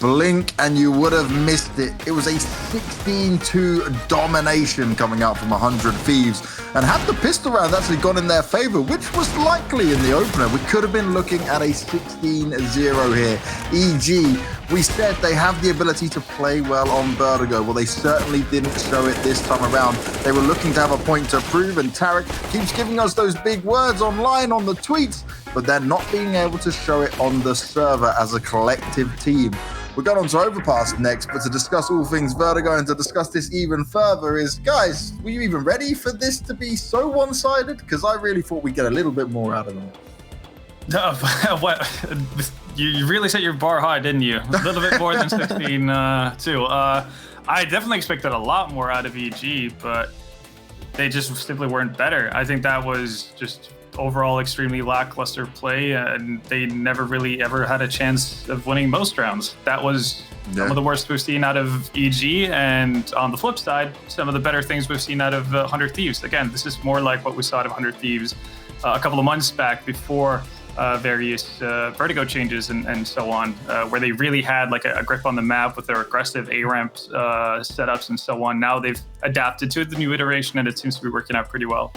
blink and you would have missed it. It was a 16-2 domination coming out from 100 Thieves. And had the pistol round actually gone in their favor, which was likely in the opener, we could have been looking at a 16-0 here. EG, we said they have the ability to play well on Vertigo. Well, they certainly didn't show it this time around. They were looking to have a point to prove, and Tarek keeps giving us those big words online on the tweets, but they're not being able to show it on the server as a collective team. We're going on to Overpass next, but to discuss all things Vertigo and to discuss this even further is, guys, were you even ready for this to be so one-sided? Because I really thought we'd get a little bit more out of it. No, what? You really set your bar high, didn't you? A little bit more than 16, too. I definitely expected a lot more out of EG, but they just simply weren't better. I think that was just overall extremely lackluster play, and they never really ever had a chance of winning most rounds. That was some of the worst we've seen out of EG, and on the flip side, some of the better things we've seen out of 100 Thieves. Again, this is more like what we saw out of 100 Thieves a couple of months back before various Vertigo changes and so on, where they really had like a grip on the map with their aggressive A-ramp setups and so on. Now they've adapted to the new iteration, and it seems to be working out pretty well.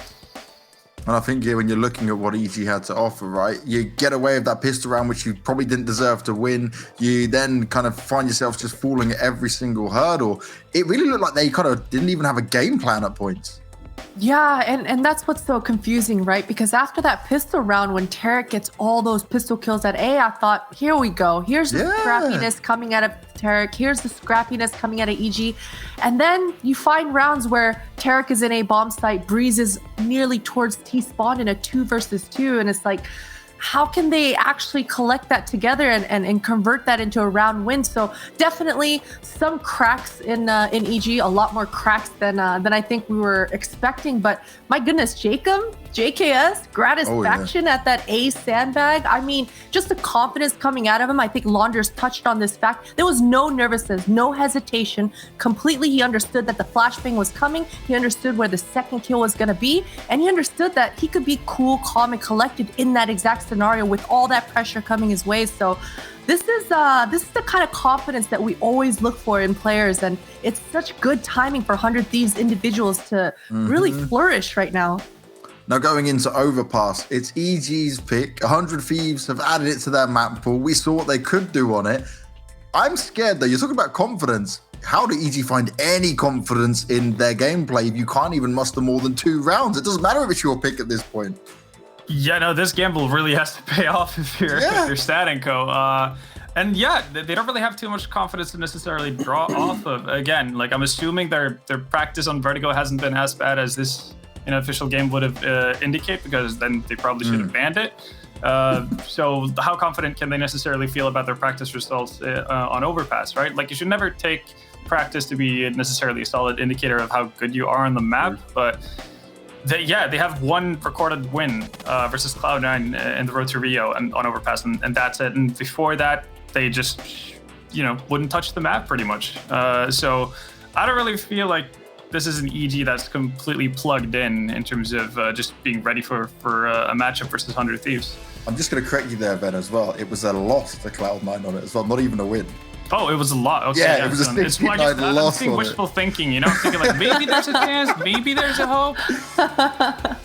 And I think, yeah, when you're looking at what EG had to offer, right, you get away with that pistol round, which you probably didn't deserve to win. You then kind of find yourself just falling at every single hurdle. It really looked like they kind of didn't even have a game plan at points. Yeah, and that's what's so confusing, right? Because after that pistol round, when Tarek gets all those pistol kills at A, I thought, here we go. Here's the scrappiness coming out of Tarek. Here's the scrappiness coming out of EG. And then you find rounds where Tarek is in a bomb site, Breeze is nearly towards T-spawn in a 2 versus 2. And it's like, how can they actually collect that together and convert that into a round win? So definitely some cracks in EG, a lot more cracks than I think we were expecting. But my goodness, JKS, Gratisfaction at that A sandbag. I mean, just the confidence coming out of him. I think Launders touched on this fact. There was no nervousness, no hesitation. Completely, he understood that the flashbang was coming. He understood where the second kill was going to be. And he understood that he could be cool, calm, and collected in that exact scenario with all that pressure coming his way. So this is the kind of confidence that we always look for in players. And it's such good timing for 100 Thieves individuals to really flourish right now. Now going into Overpass, it's EG's pick. 100 Thieves have added it to their map pool. We saw what they could do on it. I'm scared though. You're talking about confidence. How do EG find any confidence in their gameplay if you can't even muster more than 2 rounds? It doesn't matter if it's your pick at this point. Yeah, no, this gamble really has to pay off if you're Stat and Co. And yeah, they don't really have too much confidence to necessarily draw off of. Again, like I'm assuming their practice on Vertigo hasn't been as bad as this official game would have indicate, because then they probably should have banned it. So how confident can they necessarily feel about their practice results on Overpass, right? Like you should never take practice to be necessarily a solid indicator of how good you are on the map, but they have one recorded win versus Cloud9 in the Road to Rio and on Overpass, and that's it. And before that, they just, wouldn't touch the map pretty much. So I don't really feel like this is an EG that's completely plugged in terms of just being ready for a matchup versus 100 Thieves. I'm just going to correct you there, Ben, as well. It was a loss to Cloud9 on it as well, not even a win. Oh, it was a lot. Okay, yeah, it was a 69 loss. I'm wishful thinking, thinking like maybe there's a chance, maybe there's a hope.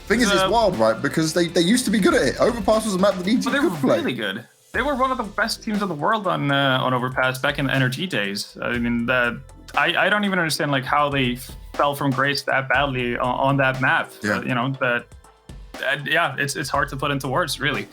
Thing is, it's wild, right? Because they used to be good at it. Overpass was a map that EG could play. They were really good. They were one of the best teams in the world on Overpass back in the NRG days. I mean, I don't even understand like how they fell from grace that badly on that map. Yeah. It's hard to put into words, really.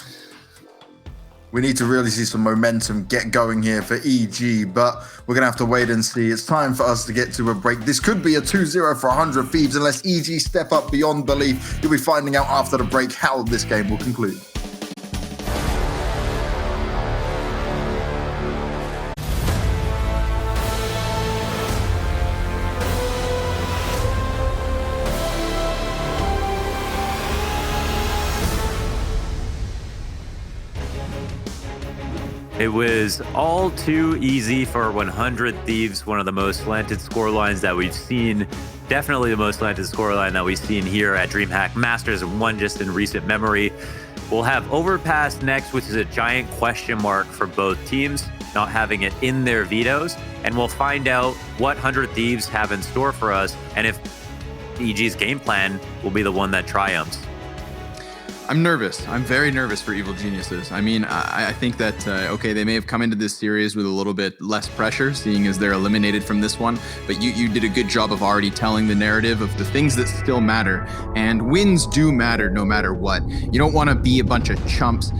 We need to really see some momentum get going here for EG, but we're going to have to wait and see. It's time for us to get to a break. This could be a 2-0 for 100 Thieves unless EG step up beyond belief. You'll be finding out after the break how this game will conclude. It was all too easy for 100 Thieves, one of the most slanted scorelines that we've seen. Definitely the most slanted scoreline that we've seen here at DreamHack Masters, and one just in recent memory. We'll have Overpass next, which is a giant question mark for both teams, not having it in their vetoes. And we'll find out what 100 Thieves have in store for us, and if EG's game plan will be the one that triumphs. I'm nervous. I'm very nervous for Evil Geniuses. I mean, I think that, okay, they may have come into this series with a little bit less pressure, seeing as they're eliminated from this one, but you did a good job of already telling the narrative of the things that still matter, and wins do matter no matter what. You don't want to be a bunch of chumps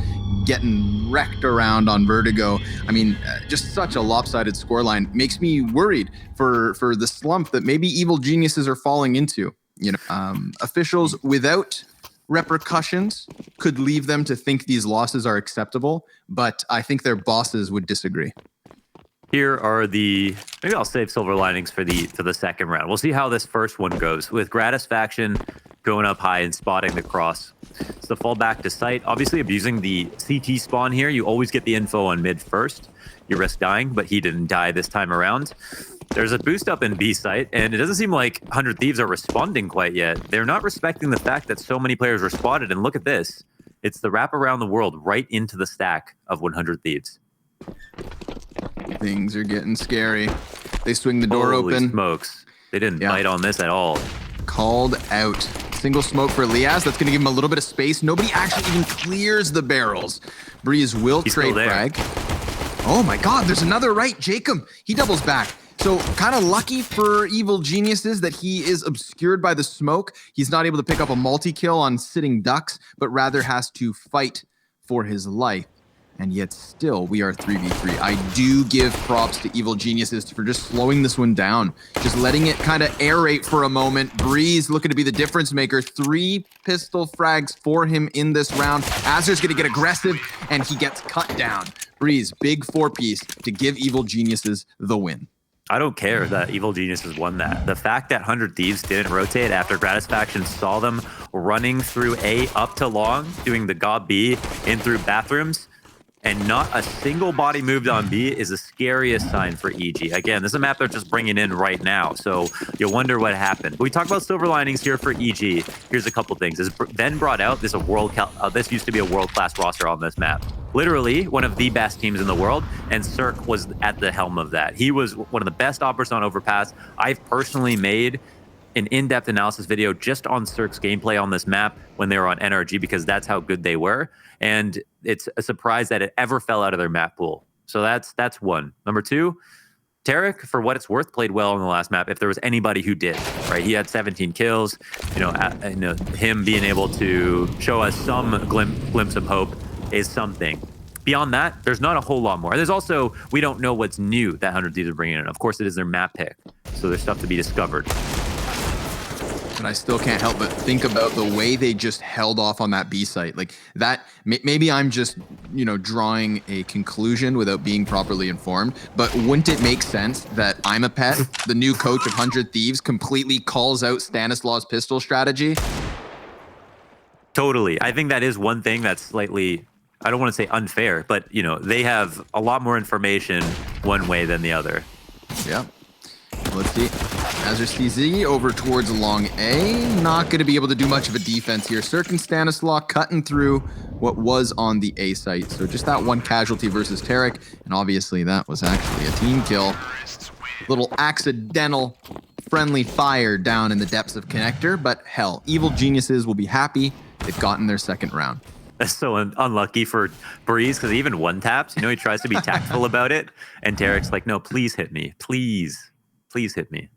getting wrecked around on Vertigo. I mean, just such a lopsided scoreline makes me worried for the slump that maybe Evil Geniuses are falling into. You know, officials without repercussions could leave them to think these losses are acceptable, but I think their bosses would disagree. Here are maybe I'll save silver linings for the second round. We'll see how this first one goes with Gratisfaction going up high and spotting the cross. It's the fall back to site. Obviously abusing the CT spawn here. You always get the info on mid first. You risk dying, but he didn't die this time around. There's a boost up in B site, and it doesn't seem like 100 Thieves are responding quite yet. They're not respecting the fact that so many players were spotted, and look at this. It's the wrap around the world right into the stack of 100 Thieves. Things are getting scary. They swing the door Holy open. Smokes. They didn't bite on this at all. Called out. Single smoke for Liaz. That's going to give him a little bit of space. Nobody actually even clears the barrels. Breeze will trade frag. Oh my God, there's another right. Jacob, he doubles back. So kind of lucky for Evil Geniuses that he is obscured by the smoke. He's not able to pick up a multi-kill on sitting ducks, but rather has to fight for his life. And yet still, we are 3v3. I do give props to Evil Geniuses for just slowing this one down. Just letting it kind of aerate for a moment. Breeze looking to be the difference maker. 3 pistol frags for him in this round. Azur's going to get aggressive, and he gets cut down. Breeze, big 4-piece to give Evil Geniuses the win. I don't care that Evil Geniuses won that. The fact that 100 Thieves didn't rotate after Gratisfaction saw them running through A up to long, doing the Gob B in through bathrooms, and not a single body moved on B is the scariest sign for EG. Again, this is a map they're just bringing in right now, so you'll wonder what happened. We talk about silver linings here for EG. Here's a couple things. As Ben brought out, this used to be a world-class roster on this map. Literally one of the best teams in the world, and Cirque was at the helm of that. He was one of the best operators on Overpass. I've personally made an in-depth analysis video just on Cirque's gameplay on this map when they were on NRG, because that's how good they were. And it's a surprise that it ever fell out of their map pool. So that's one. Number 2, Tarek, for what it's worth, played well on the last map. If there was anybody who did, right? He had 17 kills. Him being able to show us some glimpse of hope is something. Beyond that, there's not a whole lot more. There's also, we don't know what's new that 100 Thieves are bringing in. Of course, it is their map pick. So there's stuff to be discovered. And I still can't help but think about the way they just held off on that B site. Like that, maybe I'm just, drawing a conclusion without being properly informed, but wouldn't it make sense that I'm a pet, the new coach of 100 Thieves, completely calls out Stanislaus' pistol strategy? Totally. I think that is one thing that's slightly, I don't want to say unfair, but, they have a lot more information one way than the other. Yeah. Let's see. Azure CZ over towards long A. Not going to be able to do much of a defense here. Cirque and Stanislaus cutting through what was on the A site. So just that one casualty versus Tarek. And obviously that was actually a team kill. Little accidental friendly fire down in the depths of connector. But hell, Evil Geniuses will be happy they've gotten their second round. That's so unlucky for Breeze, because he even one-taps. He tries to be tactful about it. And Tarek's like, no, please hit me. Please hit me.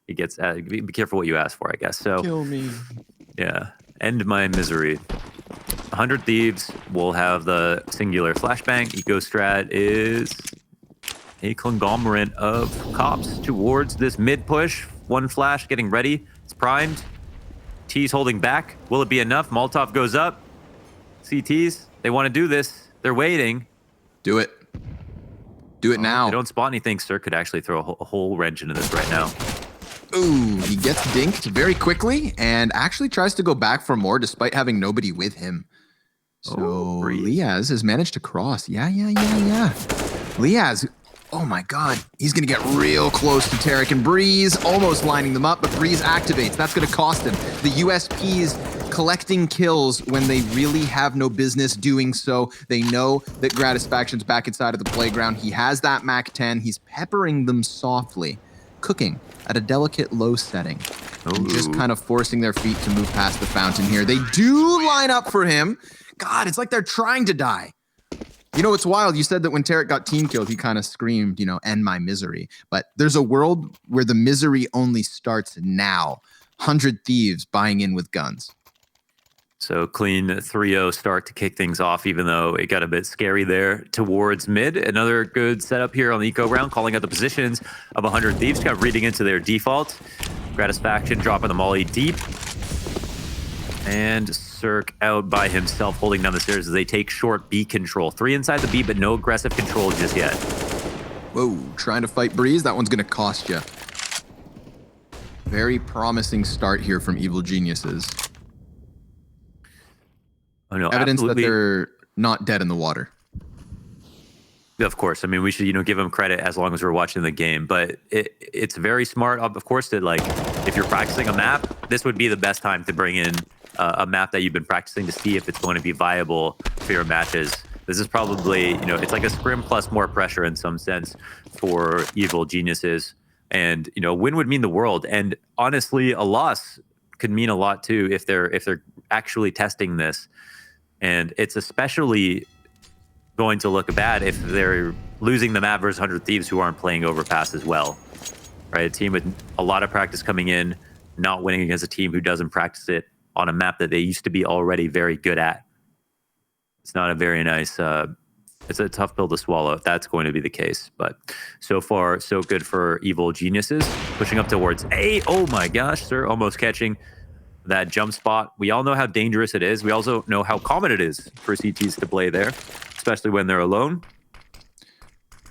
He gets, be careful what you ask for, I guess. So, kill me. Yeah, end my misery. 100 Thieves will have the singular flashbang. Eco strat is a conglomerate of cops towards this mid push. One flash getting ready. It's primed. T's holding back. Will it be enough? Molotov goes up. CTs, they want to do this. They're waiting. Do it. Do it now. They don't spot anything. Sir could actually throw a whole wrench into this right now. Ooh, he gets dinked very quickly and actually tries to go back for more despite having nobody with him. So Liaz has managed to cross. Yeah. Liaz, oh my God. He's going to get real close to Tarek and Breeze, almost lining them up, but Breeze activates. That's going to cost him. The USP's collecting kills when they really have no business doing so. They know that Gratisfaction's back inside of the playground. He has that MAC-10. He's peppering them softly, cooking at a delicate low setting. And just kind of forcing their feet to move past the fountain here. They do line up for him. God, it's like they're trying to die. You know, it's wild. You said that when Tarek got team killed, he kind of screamed, you know, end my misery. But there's a world where the misery only starts now. 100 Thieves buying in with guns. So clean 3-0 start to kick things off, even though it got a bit scary there towards mid. Another good setup here on the eco round, calling out the positions of 100 Thieves, kind of reading into their default. Gratisfaction dropping the molly deep. And Cirque out by himself, holding down the stairs as they take short B control. 3 inside the B, but no aggressive control just yet. Whoa, trying to fight Breeze. That one's going to cost you. Very promising start here from Evil Geniuses. Oh, no, Evidence absolutely. that they're not dead in the water. Of course. I mean, we should, you know, give them credit as long as we're watching the game. But it's very smart, of course, that, like, if you're practicing a map, this would be the best time to bring in a map that you've been practicing to see if it's going to be viable for your matches. This is probably, you know, it's like a scrim plus more pressure in some sense for Evil Geniuses. And, you know, win would mean the world. And honestly, a loss could mean a lot too if they're actually testing this. And it's especially going to look bad if they're losing the map versus 100 Thieves who aren't playing Overpass as well. Right? A team with a lot of practice coming in, not winning against a team who doesn't practice it on a map that they used to be already very good at. It's not a very nice, it's a tough pill to swallow if that's going to be the case. But so far, so good for Evil Geniuses. Pushing up towards A. Oh my gosh, sir, almost catching that jump spot. We all know how dangerous it is. We also know how common it is for CTs to play there, especially when they're alone.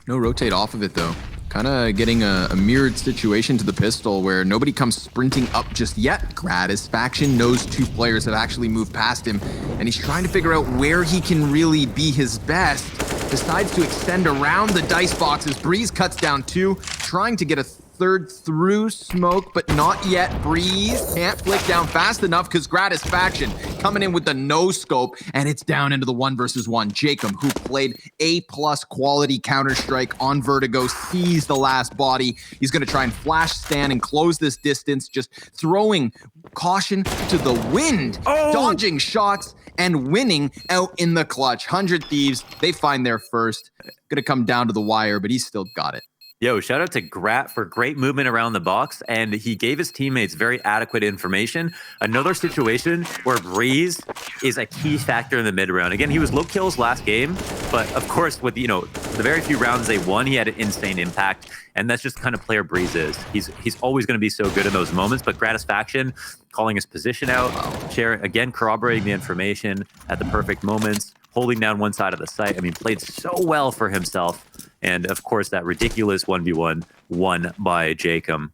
No rotate off of it, though. Kind of getting a mirrored situation to the pistol where nobody comes sprinting up just yet. Gratisfaction knows 2 players have actually moved past him, and he's trying to figure out where he can really be his best. Decides to extend around the dice boxes. Breeze cuts down 2, trying to get a third through smoke, but not yet. Breeze can't flick down fast enough because Gratisfaction coming in with the no scope, and it's down into the 1 versus 1. Jacob, who played A+ quality Counter-Strike on Vertigo, sees the last body. He's going to try and flash stand and close this distance, just throwing caution to the wind, dodging shots and winning out in the clutch. 100 Thieves, they find their first. Going to come down to the wire, but he's still got it. Yo, shout out to Grat for great movement around the box, and he gave his teammates very adequate information. Another situation where Breeze is a key factor in the mid round. Again, he was low kills last game, but of course, with, you know, the very few rounds they won, he had an insane impact, and that's just the kind of player Breeze is. He's always going to be so good in those moments, but Gratisfaction calling his position out, sharing, again, corroborating the information at the perfect moments, holding down one side of the site. I mean, played so well for himself. And of course, that ridiculous 1v1 won by Jacob.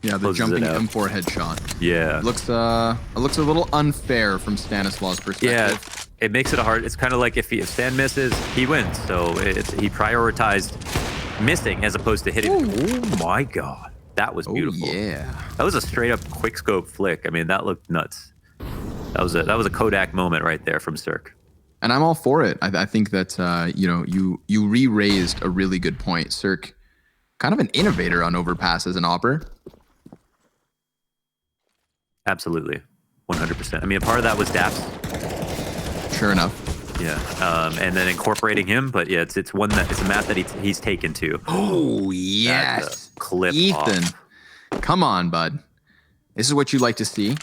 Yeah, the jumping M4 headshot. Yeah. It looks a little unfair from Stanislaus' perspective. Yeah, it makes it hard. It's kind of like if Stan misses, he wins. So he prioritized missing as opposed to hitting. Ooh. Oh my God. That was beautiful. Yeah. That was a straight up quick scope flick. I mean, that looked nuts. That was a Kodak moment right there from Cirque. And I'm all for it. I think that, you know, you re-raised a really good point. Cirque, kind of an innovator on Overpass as an opper. Absolutely. 100%. I mean, a part of that was Daps. Sure enough. Yeah. And then incorporating him. But yeah, it's a map that he's taken to. Oh, yes. Clip Ethan, off. Come on, bud. This is what you like to see.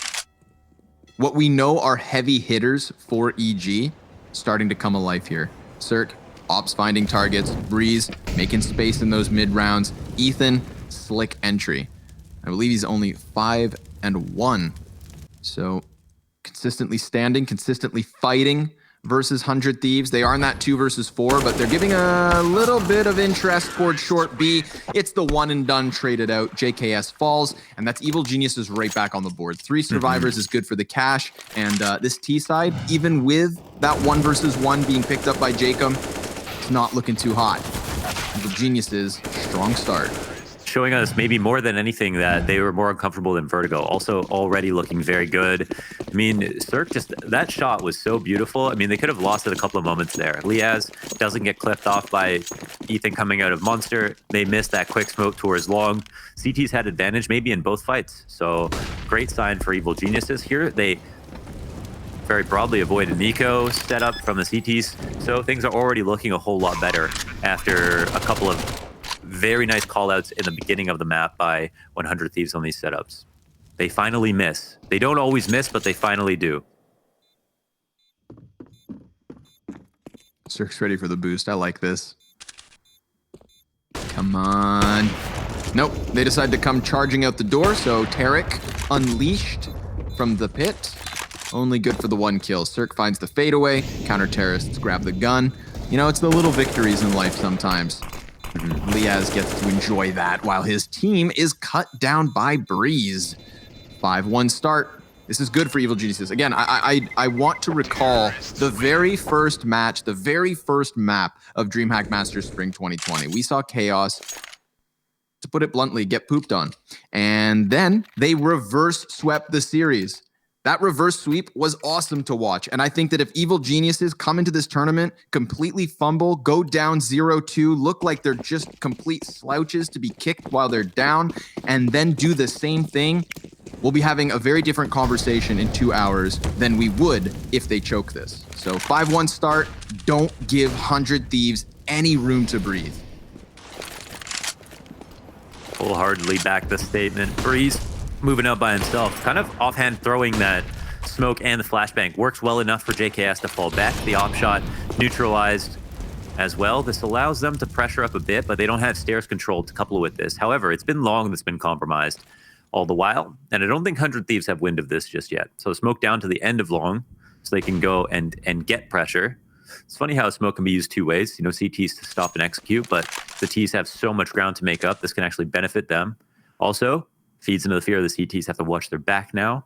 What we know are heavy hitters for EG starting to come alive here. Cirque, Ops finding targets. Breeze, making space in those mid rounds. Ethan, slick entry. I believe he's only 5-1. So consistently standing, consistently fighting versus 100 Thieves. They are in that 2 versus 4, but they're giving a little bit of interest towards short B. It's the one and done traded out. JKS falls, and that's Evil Geniuses right back on the board. 3 survivors is good for the cash, and this T side, even with that 1 versus 1 being picked up by Jacob, it's not looking too hot. Evil Geniuses, strong start. showing us maybe more than anything that they were more uncomfortable than Vertigo. Also already looking very good. I mean, Cirque that shot was so beautiful. I mean, they could have lost it a couple of moments there. Liaz doesn't get clipped off by Ethan coming out of Monster. They missed that quick smoke towards Long. CT's had advantage maybe in both fights. So great sign for Evil Geniuses here. They very broadly avoided Nico setup from the CTs. So things are already looking a whole lot better after a couple of very nice callouts in the beginning of the map by 100 Thieves on these setups. They finally miss. They don't always miss, but they finally do. Cirque's ready for the boost. I like this. Come on. Nope, they decide to come charging out the door, so Tarek unleashed from the pit. Only good for the 1 kill. Cirque finds the fadeaway. Counter-terrorists grab the gun. You know, it's the little victories in life sometimes. Liaz gets to enjoy that while his team is cut down by Breeze. 5-1 start. This is good for Evil Geniuses. Again, I want to recall the very first match, the very first map of DreamHack Masters Spring 2020. We saw Chaos, to put it bluntly, get pooped on. And then they reverse swept the series. That reverse sweep was awesome to watch. And I think that if Evil Geniuses come into this tournament, completely fumble, go down 0-2, look like they're just complete slouches to be kicked while they're down, and then do the same thing, we'll be having a very different conversation in 2 hours than we would if they choke this. So 5-1 start, don't give 100 Thieves any room to breathe. Wholeheartedly back the statement. Breeze moving up by himself, kind of offhand throwing that smoke and the flashbang works well enough for JKS to fall back. The op shot neutralized as well. This allows them to pressure up a bit, but they don't have stairs control to couple with this. However, it's been Long that's been compromised all the while, and I don't think 100 Thieves have wind of this just yet. So smoke down to the end of Long so they can go and get pressure. It's funny how smoke can be used 2 ways. You know, CTs to stop and execute, but the Ts have so much ground to make up. This can actually benefit them. Also, feeds into the fear of the CTs have to watch their back now.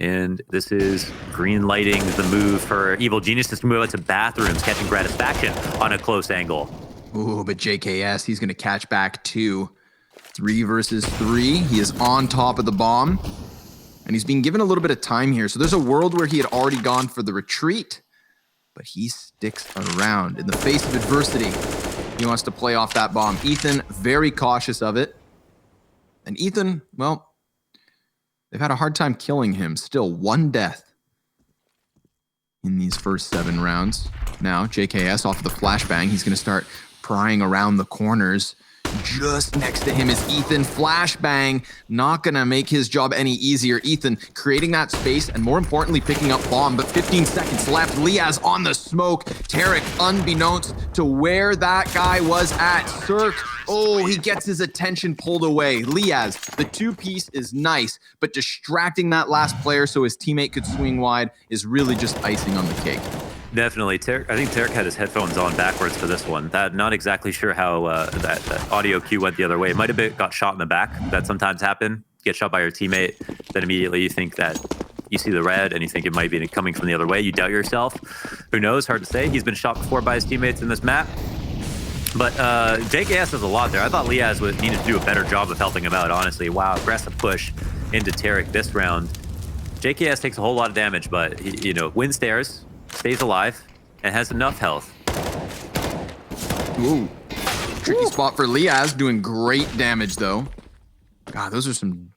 And this is green lighting the move for Evil Geniuses to move out to bathrooms, catching Gratisfaction on a close angle. Ooh, but JKS, he's going to catch back 2. 3 versus 3. He is on top of the bomb. And he's being given a little bit of time here. So there's a world where he had already gone for the retreat. But he sticks around. In the face of adversity, he wants to play off that bomb. Ethan, very cautious of it. And Ethan, well, they've had a hard time killing him. Still 1 death in these first 7 rounds. Now, JKS off of the flashbang. He's going to start prying around the corners. Just next to him is Ethan. Flashbang, not going to make his job any easier. Ethan creating that space and more importantly, picking up bomb, but 15 seconds left. Liaz on the smoke. Tarek, unbeknownst to where that guy was at. Cirque, oh, he gets his attention pulled away. Liaz, the 2-piece is nice, but distracting that last player so his teammate could swing wide is really just icing on the cake. Definitely. I think Tarek had his headphones on backwards for this one. Not exactly sure how that audio cue went the other way. It might have got shot in the back. That sometimes happen. Get shot by your teammate. Then immediately you think that you see the red and you think it might be coming from the other way. You doubt yourself. Who knows? Hard to say. He's been shot before by his teammates in this map. But JKS does a lot there. I thought Liaz needed to do a better job of helping him out, honestly. Wow, aggressive push into Tarek this round. JKS takes a whole lot of damage, but he, wins stairs, stays alive, and has enough health. Ooh. Tricky spot for Liaz, doing great damage, though. God, those are some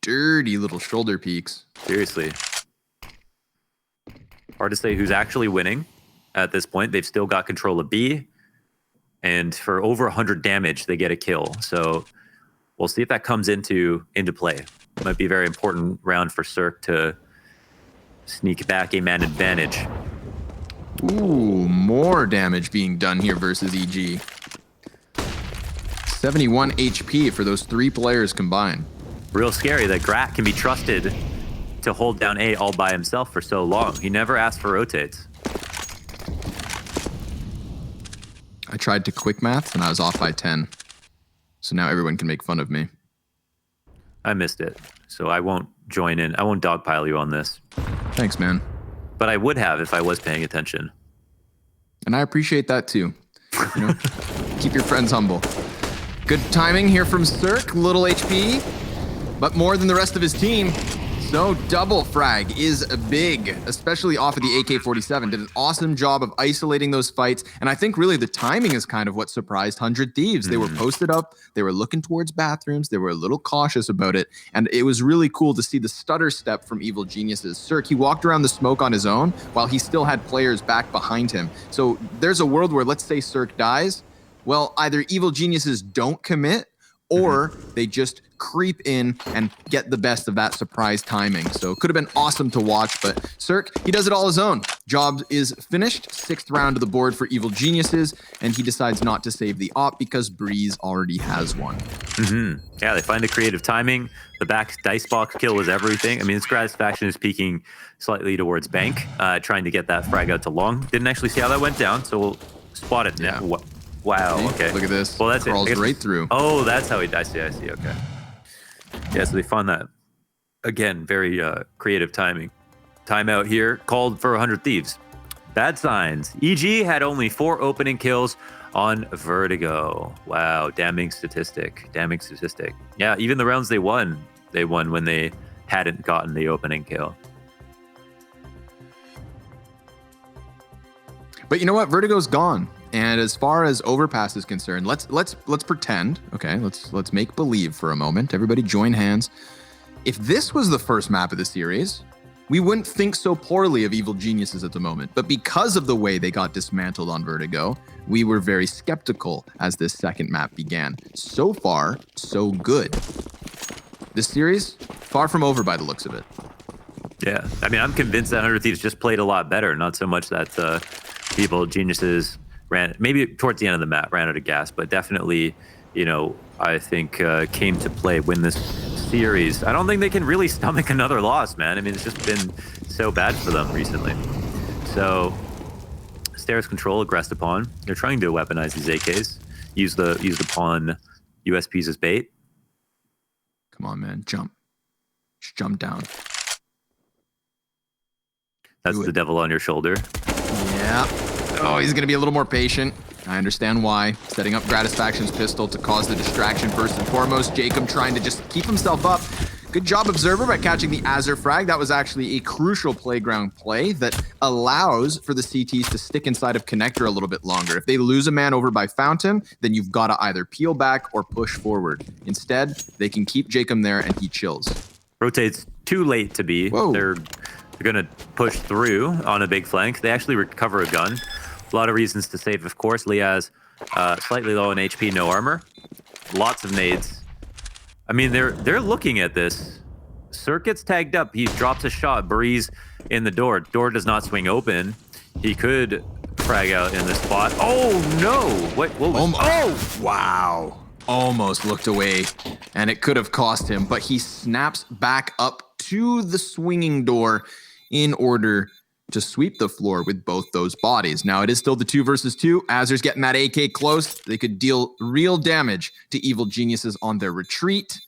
dirty little shoulder peeks. Seriously. Hard to say who's actually winning at this point. They've still got control of B. And for over 100 damage, they get a kill. So we'll see if that comes into play. Might be a very important round for Cirque to sneak back a man advantage. Ooh, more damage being done here versus EG. 71 HP for those 3 players combined. Real scary that Grat can be trusted to hold down A all by himself for so long. He never asked for rotates. I tried to quick math and I was off by 10. So now everyone can make fun of me. I missed it. So I won't join in. I won't dogpile you on this. Thanks, man. But I would have if I was paying attention. And I appreciate that too. Keep your friends humble. Good timing here from Cirque. Little HP, but more than the rest of his team. So double frag is big, especially off of the AK-47. Did an awesome job of isolating those fights. And I think really the timing is kind of what surprised 100 Thieves. They were posted up. They were looking towards bathrooms. They were a little cautious about it. And it was really cool to see the stutter step from Evil Geniuses. Cirque, he walked around the smoke on his own while he still had players back behind him. So there's a world where, let's say Cirque dies. Well, either Evil Geniuses don't commit or they just creep in and get the best of that surprise timing. So it could have been awesome to watch, but Cirque, he does it all his own. Job is finished. 6th round of the board for Evil Geniuses, and he decides not to save the op because Breeze already has one. Yeah, they find the creative timing. The back dice box kill was everything. I mean, this Gratisfaction is peeking slightly towards bank, trying to get that frag out to long. Didn't actually see how that went down, so we'll spot it now. Yeah. Wow, okay. Look at this. Well, that's Crawls it. right through. Oh, that's how he dies. I see, okay. Yeah, so they found that. Again, very creative timing. Timeout here, called for 100 Thieves. Bad signs. EG had only 4 opening kills on Vertigo. Wow, damning statistic. Damning statistic. Yeah, even the rounds they won when they hadn't gotten the opening kill. But you know what? Vertigo's gone. And as far as Overpass is concerned, let's pretend, okay? Let's make believe for a moment. Everybody join hands. If this was the first map of the series, we wouldn't think so poorly of Evil Geniuses at the moment. But because of the way they got dismantled on Vertigo, we were very skeptical as this second map began. So far, so good. This series, far from over by the looks of it. Yeah, I mean, I'm convinced that 100 Thieves just played a lot better. Not so much that Evil Geniuses ran, maybe towards the end of the map, ran out of gas, but definitely, you know, I think came to play, win this series. I don't think they can really stomach another loss, man. I mean, it's just been so bad for them recently. So, stairs control aggressed upon. They're trying to weaponize these AKs. Use the pawn USPs as bait. Come on, man, jump. Just jump down. That's the devil on your shoulder. Yeah. Oh, he's going to be a little more patient. I understand why. Setting up Gratisfaction's pistol to cause the distraction first and foremost. Jacob trying to just keep himself up. Good job, Observer, by catching the Azure frag. That was actually a crucial playground play that allows for the CTs to stick inside of Connector a little bit longer. If they lose a man over by Fountain, then you've got to either peel back or push forward. Instead, they can keep Jacob there and he chills. Rotates too late to be. Whoa. They're going to push through on a big flank. They actually recover a gun. A lot of reasons to save, of course. Liaz, slightly low in HP, no armor. Lots of nades. I mean, they're looking at this. Cirque gets tagged up. He drops a shot. Breeze in the door. Door does not swing open. He could frag out in this spot. Oh, no. What was... Oh, wow. Almost looked away, and it could have cost him, but he snaps back up to the swinging door in order to sweep the floor with both those bodies. Now, it is still the 2 versus 2. Azer's getting that AK close. They could deal real damage to Evil Geniuses on their retreat.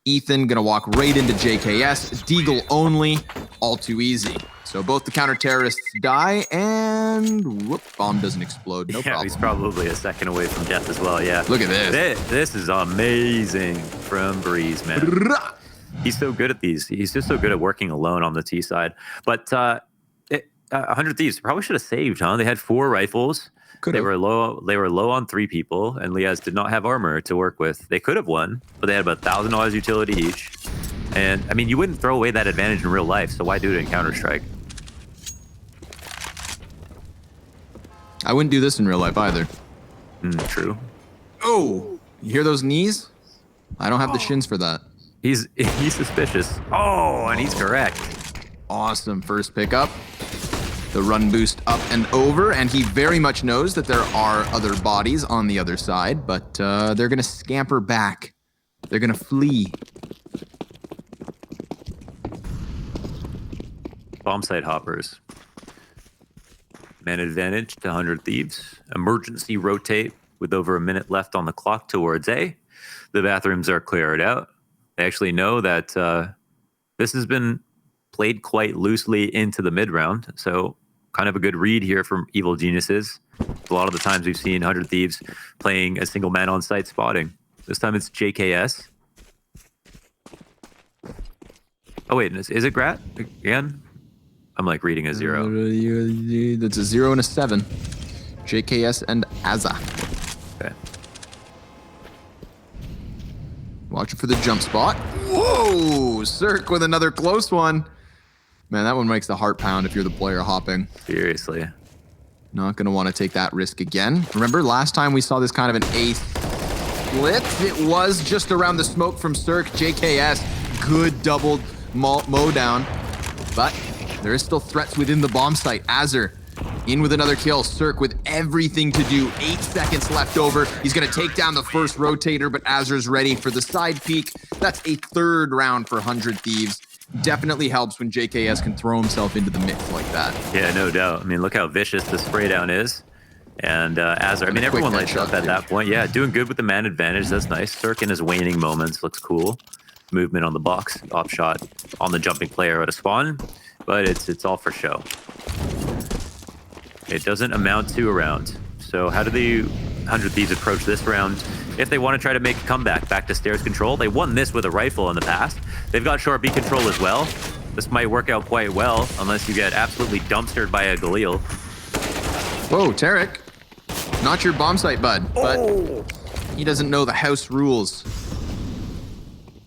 Ethan gonna walk right into JKS. Deagle only. All too easy. So both the counter-terrorists die, and whoop, bomb doesn't explode. No problem. He's probably a second away from death as well, yeah. Look at this. This is amazing from Breeze, man. He's so good at these. He's just so good at working alone on the T side. But 100 Thieves probably should have saved, huh? They had 4 rifles. They were low on 3 people, and Liaz did not have armor to work with. They could have won, but they had about $1,000 utility each. And I mean, you wouldn't throw away that advantage in real life, so why do it in Counter-Strike? I wouldn't do this in real life either. True. Oh, you hear those knees? I don't have the shins for that. He's suspicious. Oh, and he's correct. Awesome first pickup. The run boost up and over, and he very much knows that there are other bodies on the other side, but they're going to scamper back. They're going to flee. Bomb site hoppers. Man advantage to 100 Thieves. Emergency rotate with over a minute left on the clock towards A. The bathrooms are cleared out. They actually know that this has been played quite loosely into the mid-round, so kind of a good read here from Evil Geniuses. A lot of the times we've seen 100 Thieves playing a single man on site spotting. This time it's JKS. Oh wait, is it Grat again? I'm like reading a 0. That's a 0 and a 7. JKS and Azza. Okay. Watching for the jump spot. Whoa! Cirque with another close one. Man, that one makes the heart pound if you're the player hopping. Seriously. Not going to want to take that risk again. Remember, last time we saw this kind of an ace split? It was just around the smoke from Cirque. JKS, good double mow down. But there is still threats within the bomb site. Azzer in with another kill. Cirque with everything to do. 8 seconds left over. He's going to take down the first rotator, but Azzer's ready for the side peek. That's a 3rd round for 100 Thieves. Definitely helps when JKS can throw himself into the mix like that. Yeah, no doubt. I mean, look how vicious the spray down is. And Azzer, I mean, everyone lights up at that point. Yeah, doing good with the man advantage. That's nice. Cirque in his waning moments looks cool. Movement on the box, op shot on the jumping player at a spawn. But it's all for show. It doesn't amount to a round. So how do the 100 Thieves approach this round? If they want to try to make a comeback back to stairs control, they won this with a rifle in the past. They've got short B control as well. This might work out quite well, unless you get absolutely dumpstered by a Galil. Whoa, Tarek. Not your bomb site, bud, but he doesn't know the house rules.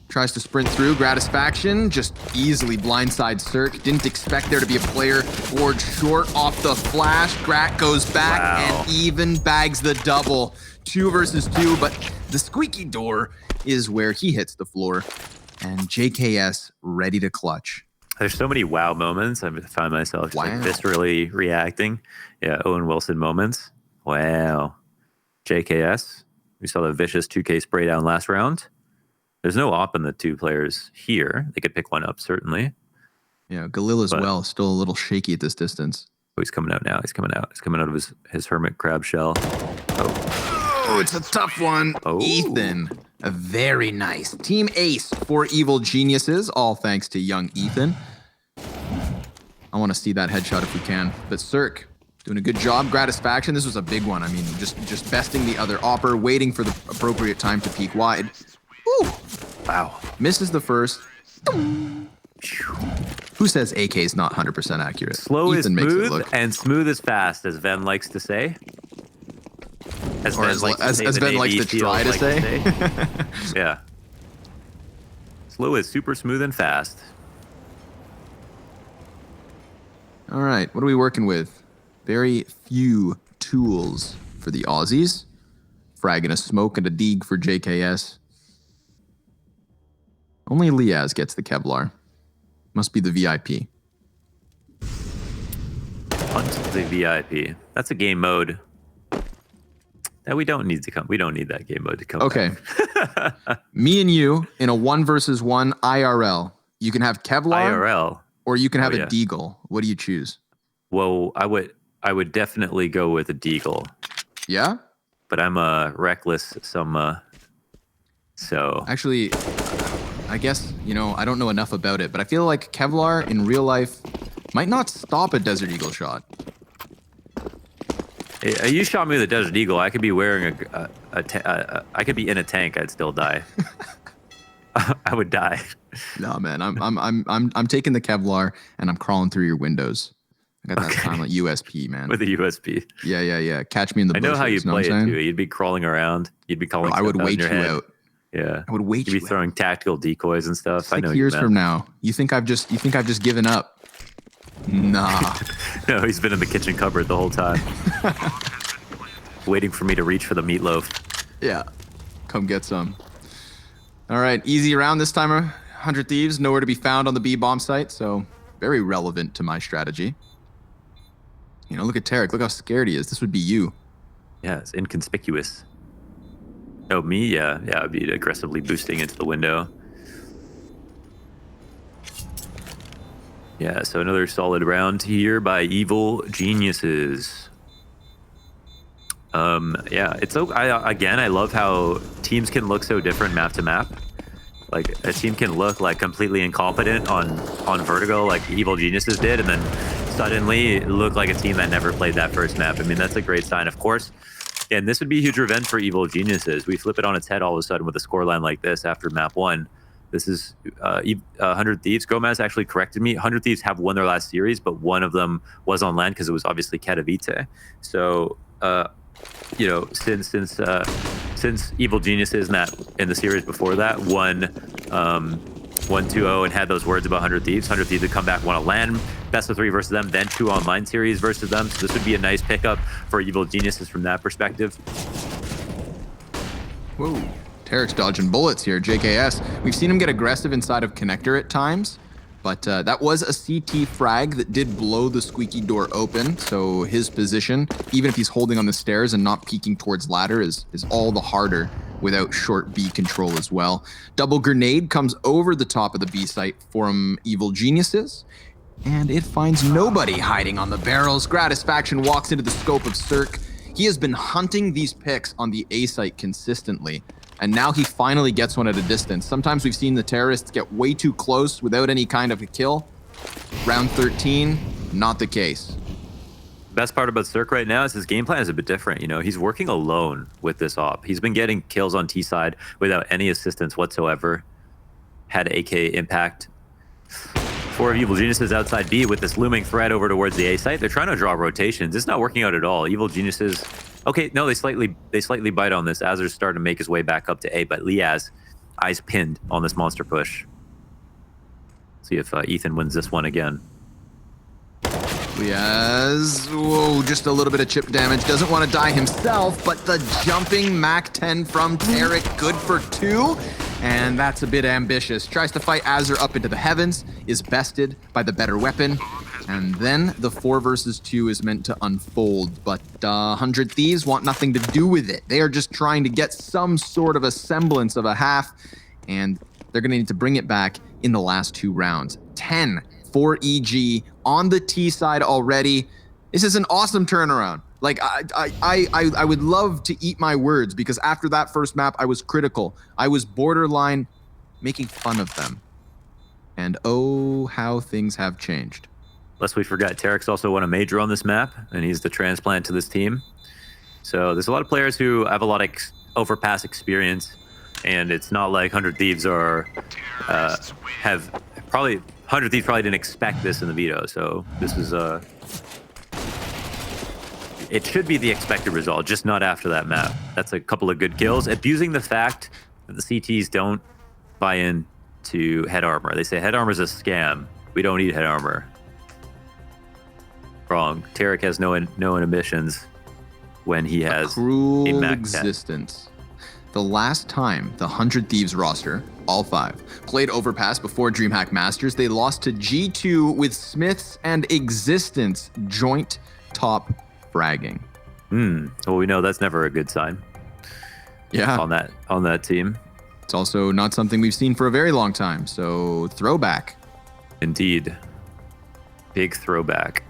Tries to sprint through. Gratisfaction just easily blindsides Cirque. Didn't expect there to be a player board short off the flash. Grat goes back and even bags the double. 2 versus 2, but the squeaky door is where he hits the floor. And JKS ready to clutch. There's so many wow moments. I find myself just like viscerally reacting. Yeah, Owen Wilson moments. Wow. JKS. We saw the vicious 2K spray down last round. There's no op in the 2 players here. They could pick one up, certainly. Yeah, Galil as well. Still a little shaky at this distance. Oh, he's coming out now. He's coming out. He's coming out of his hermit crab shell. Oh, it's a tough one. Oh. Ethan. A very nice team ace for Evil Geniuses. All thanks to young Ethan. I want to see that headshot if we can. But Cirque doing a good job. Gratisfaction. This was a big one. I mean, just besting the other opper, waiting for the appropriate time to peek wide. Ooh. Wow. Misses the first. Who says AK is not 100% accurate? Slow Ethan is makes it smooth look. and smooth is fast, as Ven likes to say. As Ven likes to try to say. Yeah. Slow is super smooth and fast. All right, what are we working with? Very few tools for the Aussies. Frag and a smoke and a deeg for JKS. Only Liaz gets the Kevlar. Must be the VIP. Hunt the VIP. That's a game mode that we don't need to come. We don't need that game mode to come. Okay. Me and you in a 1 versus 1 IRL. You can have Kevlar IRL, or you can have a deagle. What do you choose? Well, I would definitely go with a deagle. Yeah? But I'm a reckless so actually, I guess, I don't know enough about it, but I feel like Kevlar in real life might not stop a Desert Eagle shot. You shot me with a Desert Eagle. I could be wearing I could be in a tank. I'd still die. I would die. No, man. I'm taking the Kevlar and I'm crawling through your windows. I got that kind of USP, man. With a USP. Yeah. Catch me in the bushes. I know how you play it too. You'd be crawling around. You'd be calling. I would wait you out. Yeah, I would wait. You'd be throwing tactical decoys and stuff. I know. Years from now, you think I've just given up? Nah. No, he's been in the kitchen cupboard the whole time, waiting for me to reach for the meatloaf. Yeah, come get some. All right, easy round this time. 100 Thieves, nowhere to be found on the B bomb site, so very relevant to my strategy. Look at Tarek. Look how scared he is. This would be you. Yeah, it's inconspicuous. Oh, me? Yeah, I'd be aggressively boosting into the window. Yeah, so another solid round here by Evil Geniuses. Yeah, it's so. I love how teams can look so different map to map. Like a team can look like completely incompetent on Vertigo, like Evil Geniuses did, and then suddenly look like a team that never played that first map. I mean, that's a great sign. Of course, And this would be huge revenge for Evil Geniuses. We flip it on its head all of a sudden with a scoreline like this after map 1. This is 100 Thieves. Gomez actually corrected me. 100 Thieves have won their last series, but one of them was on land because it was obviously Katowice. So, you know, since Evil Geniuses in the series before that won 1-2-0 and had those words about 100 Thieves. 100 Thieves would come back, won a land best of 3 versus them, then 2 online series versus them. So this would be a nice pickup for Evil Geniuses from that perspective. Whoa. Tarek's dodging bullets here, JKS. We've seen him get aggressive inside of connector at times, but that was a CT frag that did blow the squeaky door open. So his position, even if he's holding on the stairs and not peeking towards ladder, is all the harder without short B control as well. Double grenade comes over the top of the B site from Evil Geniuses, and it finds nobody hiding on the barrels. Gratisfaction walks into the scope of Cirque. He has been hunting these picks on the A site consistently, and now he finally gets one at a distance. Sometimes we've seen the terrorists get way too close without any kind of a kill. Round 13, not the case. Best part about Cirque right now is his game plan is a bit different. You know, he's working alone with this op. He's been getting kills on T side without any assistance whatsoever. Had AK impact. 4 Evil Geniuses outside B with this looming threat over towards the A site. They're trying to draw rotations. It's not working out at all. Evil Geniuses, okay, no, they slightly bite on this. Azer's starting to make his way back up to A, but Liaz, eyes pinned on this monster push. See if Ethan wins this one again. Liaz, whoa, just a little bit of chip damage. Doesn't want to die himself, but the jumping Mac 10 from Tarek, good for 2. And that's a bit ambitious. Tries to fight Azer up into the heavens, is bested by the better weapon. And then the 4 versus 2 is meant to unfold. But 100 Thieves want nothing to do with it. They are just trying to get some sort of a semblance of a half. And they're going to need to bring it back in the last 2 rounds. 10 for EG on the T side already. This is an awesome turnaround. Like, I would love to eat my words, because after that first map, I was critical. I was borderline making fun of them. And oh, how things have changed. Lest we forget, Tarek's also won a major on this map, and he's the transplant to this team. So there's a lot of players who have a lot of overpass experience, and it's not like 100 Thieves have probably 100 Thieves probably didn't expect this in the veto. So this is it should be the expected result, just not after that map. That's a couple of good kills. Abusing the fact that the CTs don't buy in to head armor. They say head armor is a scam. We don't need head armor. Wrong. Tarek has no inhibitions when he has cruel a Mac existence. The last time the 100 Thieves roster, all 5, played Overpass before DreamHack Masters, they lost to G2 with Smiths and Existence joint top fragging. Well, we know that's never a good sign. Yeah. On that team. It's also not something we've seen for a very long time. So throwback. Indeed. Big throwback.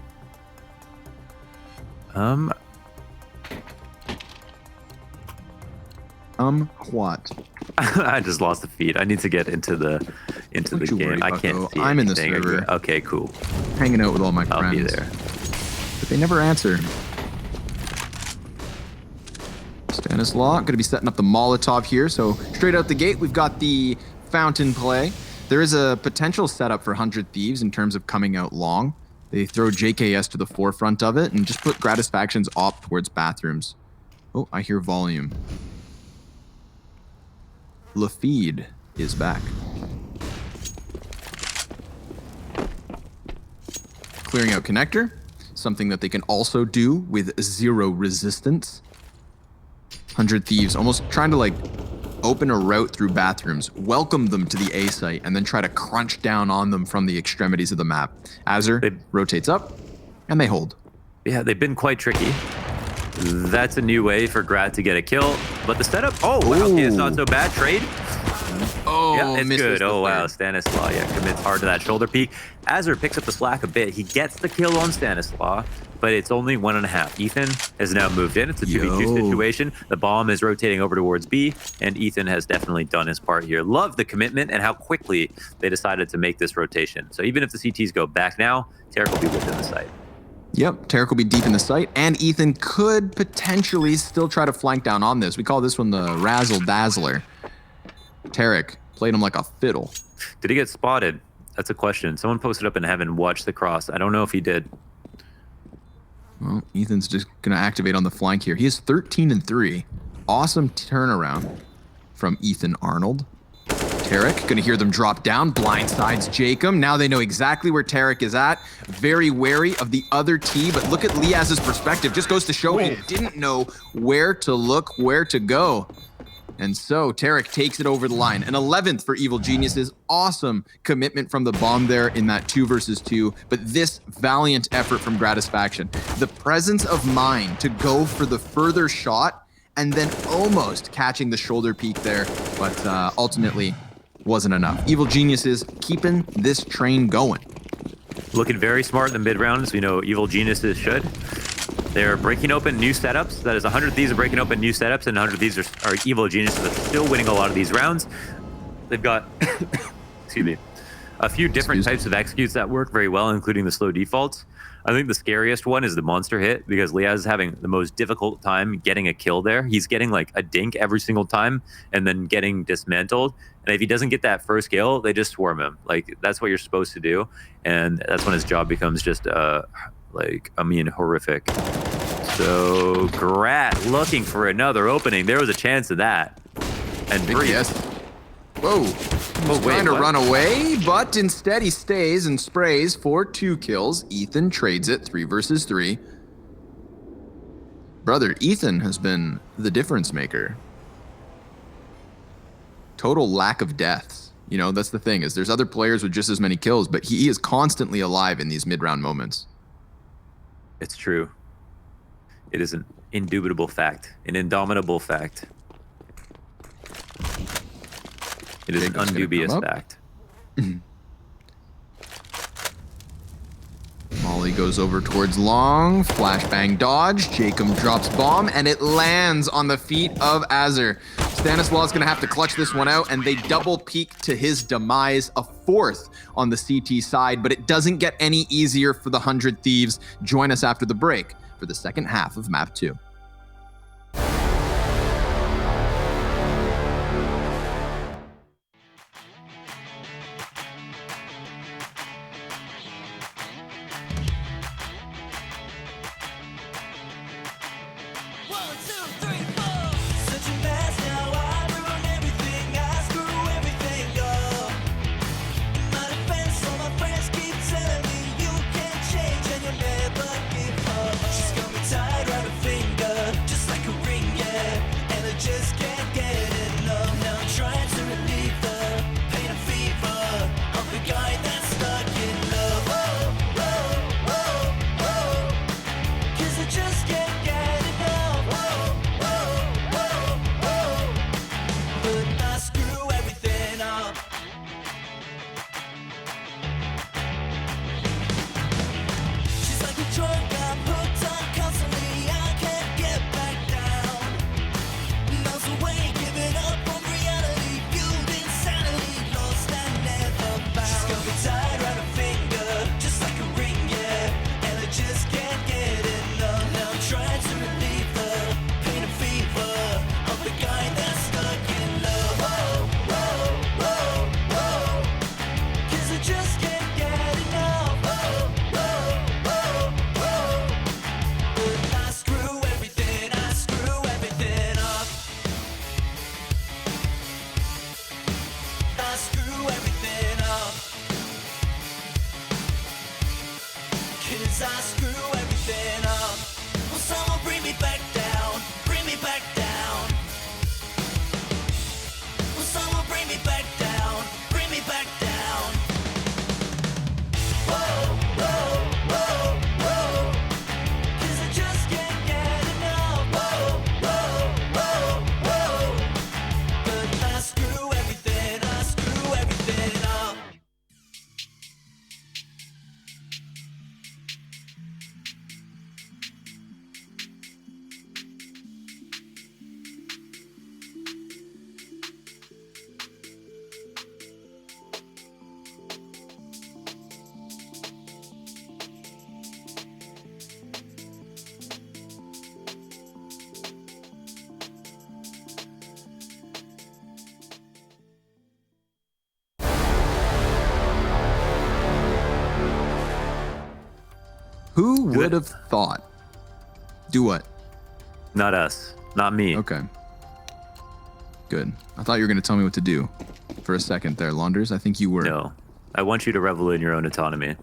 What? I just lost the feed. I need to get into the game. I can't see I'm in the anything. server. Okay, cool. Hanging out with all my friends. I'll be there. But they never answer. Stanislaw going to be setting up the Molotov here. So straight out the gate, we've got the fountain play. There is a potential setup for 100 Thieves in terms of coming out long. They throw JKS to the forefront of it and just put Gratisfaction's op towards bathrooms. Oh, I hear volume. Lafeed is back. Clearing out connector, something that they can also do with 0 resistance. 100 Thieves almost trying to like open a route through bathrooms, welcome them to the A site, and then try to crunch down on them from the extremities of the map. Azer rotates up, and they hold. Yeah, they've been quite tricky. That's a new way for Grat to get a kill. But the setup, oh, wow, okay, it's not so bad. Trade. Oh, yeah, it's good. Oh, wow, Stanislaw, yeah, commits hard to that shoulder peek. Azer picks up the slack a bit. He gets the kill on Stanislaw, but it's only 1.5. Ethan has now moved in. It's a 2v2 situation. The bomb is rotating over towards B, and Ethan has definitely done his part here. Love the commitment and how quickly they decided to make this rotation. So even if the CTs go back now, Tarek will be within the site. Yep, Tarek will be deep in the site, and Ethan could potentially still try to flank down on this. We call this one the Razzle Dazzler. Tarek played him like a fiddle. Did he get spotted? That's a question. Someone posted up in heaven, watch the cross. I don't know if he did. Well, Ethan's just going to activate on the flank here. He is 13-3. Awesome turnaround from Ethan Arnold. Tarek going to hear them drop down, blindsides Jacob. Now they know exactly where Tarek is at. Very wary of the other T, but look at Liaz's perspective. Just goes to show he didn't know where to look, where to go. And so Tarek takes it over the line. An 11th for Evil Geniuses. Awesome commitment from the bomb there in that 2 versus 2. But this valiant effort from Gratisfaction. The presence of mind to go for the further shot and then almost catching the shoulder peak there. But ultimately wasn't enough. Evil Geniuses keeping this train going. Looking very smart in the mid rounds. We know Evil Geniuses should. They're breaking open new setups. That is, 100 Thieves are breaking open new setups, and 100 Thieves are Evil Geniuses that are still winning a lot of these rounds. They've got, excuse me, a few different types of executes that work very well, including the slow defaults. I think the scariest one is the monster hit, because Liaz is having the most difficult time getting a kill there. He's getting like a dink every single time and then getting dismantled. And if he doesn't get that first kill, they just swarm him. Like, that's what you're supposed to do. And that's when his job becomes just horrific. So Grat looking for another opening. There was a chance of that. And Bree. Yes. Whoa. He's trying to run away, but instead he stays and sprays for 2 kills. Ethan trades it 3 versus 3. Brother, Ethan has been the difference maker. Total lack of deaths. You know, that's the thing, is there's other players with just as many kills, but he is constantly alive in these mid-round moments. It's true. It is an indubitable fact, an indomitable fact. It is an undubious fact. Molly goes over towards long, flashbang dodge, Jacob drops bomb, and it lands on the feet of Azur. Stanislaus going to have to clutch this one out, and they double peak to his demise, a 4th on the CT side, but it doesn't get any easier for the 100 Thieves. Join us after the break for the second half of Map 2. She's got me tied round her finger. Who would have thought? Do what? Not us. Not me. Okay. Good. I thought you were going to tell me what to do for a second there, Launders. I think you were. No. I want you to revel in your own autonomy.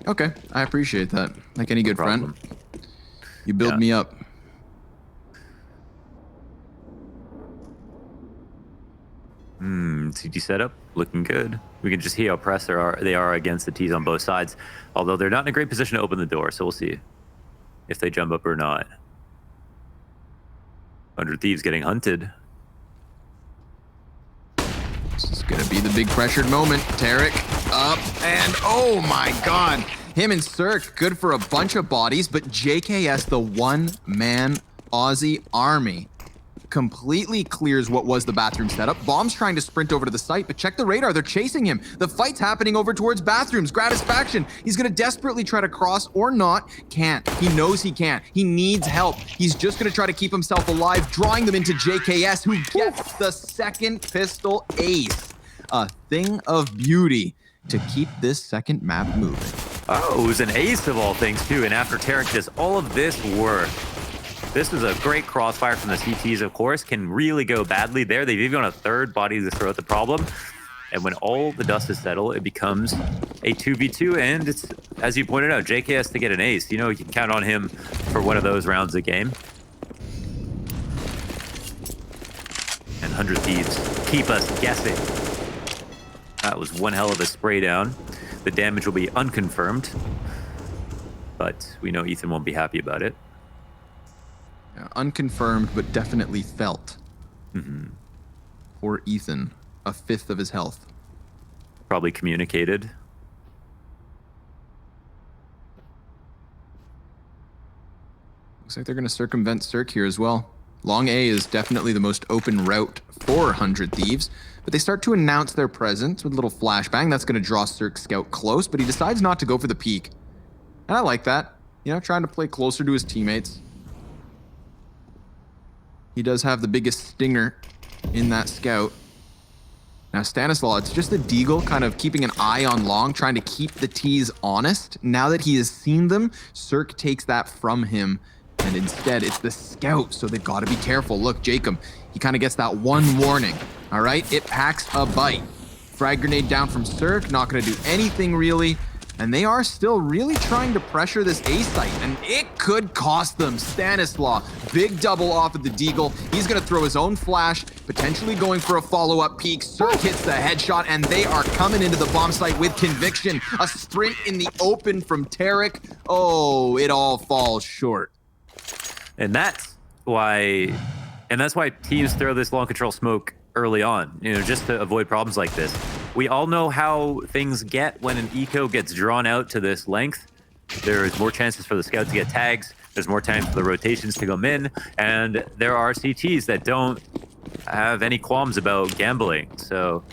Okay. I appreciate that. Like any good friend. You build me up. CT setup looking good. We can just see how pressed they are against the T's on both sides. Although they're not in a great position to open the door, so we'll see if they jump up or not. 100 Thieves getting hunted. This is going to be the big pressured moment. Tarek up and oh my God. Him and Cirque good for a bunch of bodies, but JKS, the one-man Aussie army, completely clears what was the bathroom setup. Bomb's trying to sprint over to the site, but check the radar. They're chasing him. The fight's happening over towards bathrooms. Gratisfaction. He's going to desperately try to cross or not. Can't. He knows he can't. He needs help. He's just going to try to keep himself alive, drawing them into JKS, who gets the second pistol ace. A thing of beauty to keep this second map moving. Oh, it was an ace of all things, too. And after Tarek does all of this work, this is a great crossfire from the CTs, of course. Can really go badly there. They've even got a third body to throw at the problem. And when all the dust is settled, it becomes a 2v2. And it's, as you pointed out, JKS to get an ace. You know, you can count on him for one of those rounds a game. And 100 Thieves keep us guessing. That was one hell of a spray down. The damage will be unconfirmed. But we know Ethan won't be happy about it. Yeah, unconfirmed, but definitely felt. Poor Ethan, a fifth of his health. Probably communicated. Looks like they're going to circumvent Cirque here as well. Long A is definitely the most open route for 100 Thieves, but they start to announce their presence with a little flashbang. That's going to draw Cirque Scout close, but he decides not to go for the peek. And I like that. You know, trying to play closer to his teammates. He does have the biggest stinger in that scout. Now, Stanislaw, it's just the Deagle kind of keeping an eye on Long, trying to keep the T's honest. Now that he has seen them, Cirque takes that from him, and instead it's the scout, so they've got to be careful. Look, Jacob, he kind of gets that one warning, all right? It packs a bite. Frag grenade down from Cirque, not going to do anything really. And they are still really trying to pressure this A site, and it could cost them. Stanislaw, big double off of the Deagle. He's going to throw his own flash, potentially going for a follow-up peek. Cirque hits the headshot, and they are coming into the bomb site with conviction. A sprint in the open from Tarek. Oh, it all falls short. And that's why teams throw this long control smoke early on, you know, just to avoid problems like this. We all know how things get when an eco gets drawn out to this length. There's more chances for the scout to get tags. There's more time for the rotations to come in. And there are CTs that don't have any qualms about gambling. So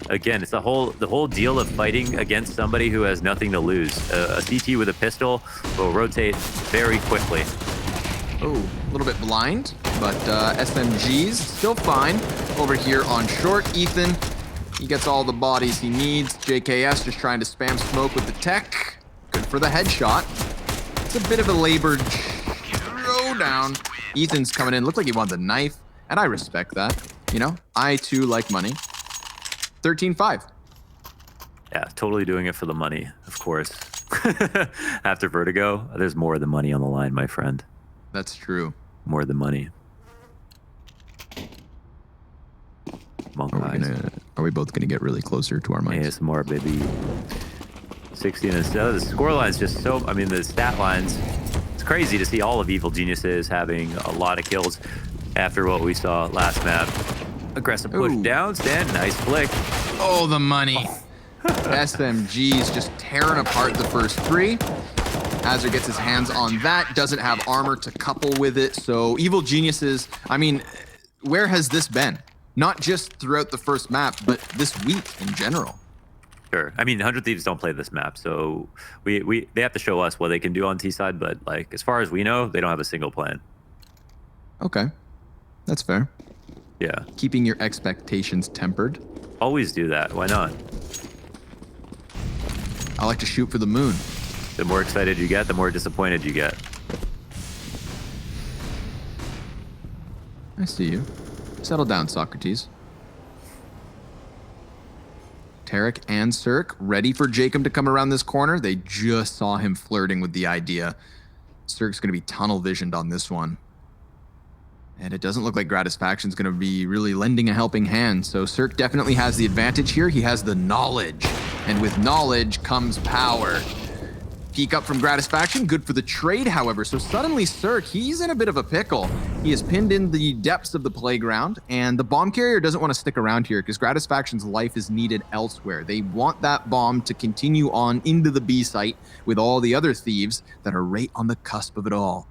again, it's the whole deal of fighting against somebody who has nothing to lose. A CT with a pistol will rotate very quickly. Oh, a little bit blind, but SMG's still fine. Over here on short, Ethan, he gets all the bodies he needs. JKS just trying to spam smoke with the tech. Good for the headshot. It's a bit of a labored throwdown. Ethan's coming in. Looked like he wanted the knife, and I respect that. You know, I too like money. 13-5. Yeah, totally doing it for the money, of course. After Vertigo, there's more than money on the line, my friend. That's true. More than money. Are we both gonna get really closer to our mics? ASMR, baby. 16 and the score line's just so, I mean, the stat lines, it's crazy to see all of Evil Geniuses having a lot of kills after what we saw last map. Aggressive push down, Stan, nice flick. Oh, the money. SMG's just tearing apart the first three. Azur gets his hands on that, doesn't have armor to couple with it. So Evil Geniuses, I mean, where has this been? Not just throughout the first map, but this week in general. Sure. I mean, 100 Thieves don't play this map, so they have to show us what they can do on T side, but like as far as we know, they don't have a single plan. Okay. That's fair. Yeah. Keeping your expectations tempered. Always do that. Why not? I like to shoot for the moon. The more excited you get, the more disappointed you get. I see you. Settle down, Socrates. Tarek and Cirque ready for Jacob to come around this corner. They just saw him flirting with the idea. Cirque's going to be tunnel visioned on this one. And it doesn't look like Gratisfaction's going to be really lending a helping hand. So Cirque definitely has the advantage here. He has the knowledge. And with knowledge comes power. Peek up from Gratisfaction, good for the trade, however. So suddenly Cirque, he's in a bit of a pickle. He is pinned in the depths of the playground, and the bomb carrier doesn't want to stick around here because Gratisfaction's life is needed elsewhere. They want that bomb to continue on into the B site with all the other thieves that are right on the cusp of it all.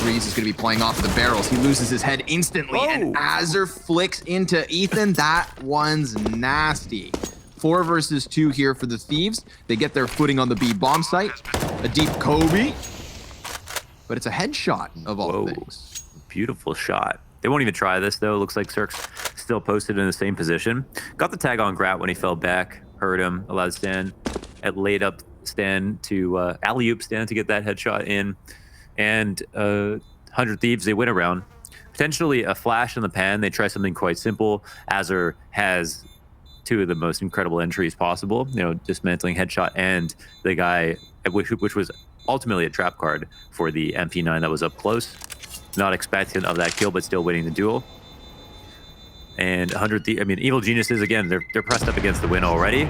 Breeze is going to be playing off of the barrels. He loses his head instantly, and Azur flicks into Ethan. That one's nasty. 4 versus 2 here for the Thieves. They get their footing on the B bomb site. A deep Kobe. But it's a headshot of all things. Beautiful shot. They won't even try this, though. Looks like Cirque's still posted in the same position. Got the tag on Grat when he fell back. Hurt him. Allowed Stan at laid up Stan to alley-oop Stan to get that headshot in. And 100 Thieves, they win a round. Potentially a flash in the pan. They try something quite simple. Azur has 2 of the most incredible entries possible, you know, dismantling headshot and the guy, which was ultimately a trap card for the MP9 that was up close. Not expecting of that kill, but still winning the duel. And 100, Evil Geniuses, again, they're pressed up against the win already.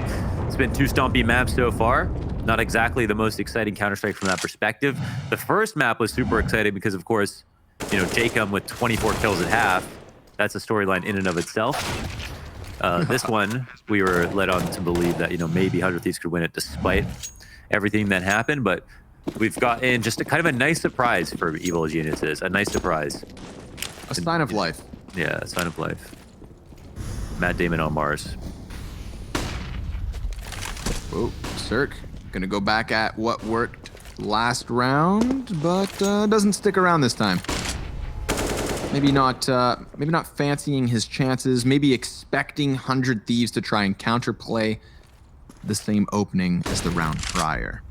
It's been 2 stompy maps so far. Not exactly the most exciting Counter-Strike from that perspective. The first map was super exciting because, of course, you know, Jacob with 24 kills at half, that's a storyline in and of itself. This one, we were led on to believe that, you know, maybe 100 Thieves could win it despite everything that happened, but we've got in just a kind of a nice surprise for Evil Geniuses. A nice surprise. A sign of life. Yeah, a sign of life. Matt Damon on Mars. Whoa, Cirque gonna go back at what worked last round, but doesn't stick around this time. Maybe not fancying his chances, maybe expecting 100 Thieves to try and counterplay the same opening as the round prior.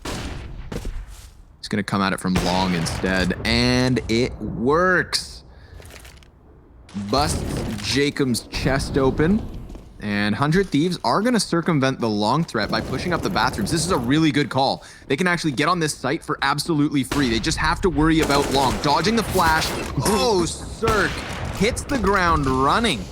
He's gonna come at it from long instead, and it works. Busts Jacob's chest open, and 100 Thieves are gonna circumvent the long threat by pushing up the bathrooms. This is a really good call. They can actually get on this site for absolutely free. They just have to worry about long. Dodging the flash. Oh, Cirque hits the ground running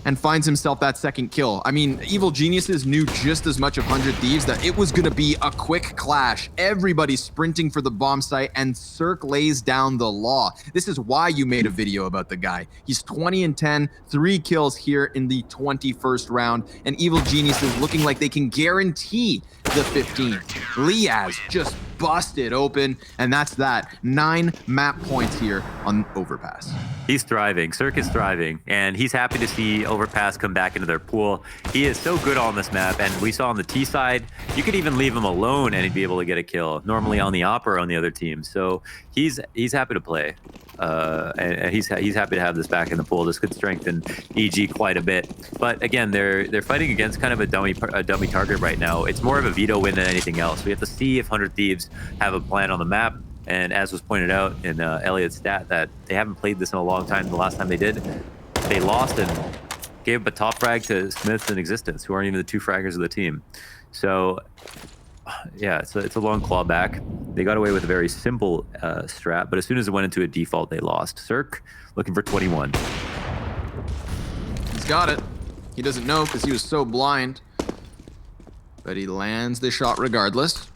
and finds himself that second kill. I mean, Evil Geniuses knew just as much of 100 Thieves that it was gonna be a quick clash. Everybody's sprinting for the bomb site, and Cirque lays down the law. This is why you made a video about the guy. He's 20 and 10, 3 kills here in the 21st round, and Evil Geniuses looking like they can guarantee the 15. Liaz just busted open, and that's that. 9 map points here on Overpass. He's thriving. Cirque is thriving, and he's happy to see Overpass come back into their pool. He is so good on this map, and we saw on the T side, you could even leave him alone and he'd be able to get a kill, normally on the op or on the other team. So he's happy to play, and he's happy to have this back in the pool. This could strengthen EG quite a bit. But again, they're fighting against kind of a dummy target right now. It's more of a veto win than anything else. We have to see if 100 Thieves have a plan on the map. And as was pointed out in Elliot's stat, that they haven't played this in a long time. The last time they did, they lost and gave up a top frag to Smiths and Existence, who aren't even the 2 fraggers of the team. So, yeah, it's a long claw back. They got away with a very simple strat, but as soon as it went into a default, they lost. Cirque looking for 21. He's got it. He doesn't know because he was so blind. But he lands the shot regardless.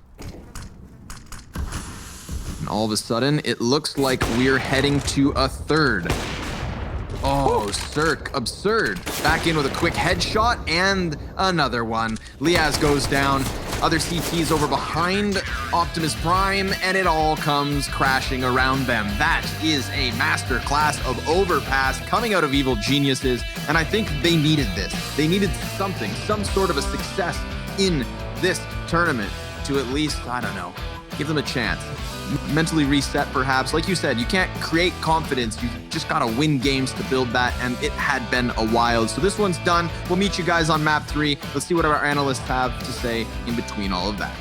And all of a sudden, it looks like we're heading to a third. Oh, Cirque, absurd. Back in with a quick headshot and another one. Liaz goes down. Other CTs over behind Optimus Prime, and it all comes crashing around them. That is a masterclass of Overpass coming out of Evil Geniuses, and I think they needed this. They needed something, some sort of a success in this tournament to at least, I don't know, give them a chance. Mentally reset, perhaps. Like you said, you can't create confidence. You just gotta win games to build that, and it had been a while. So this one's done. We'll meet you guys on map 3. Let's see what our analysts have to say in between all of that.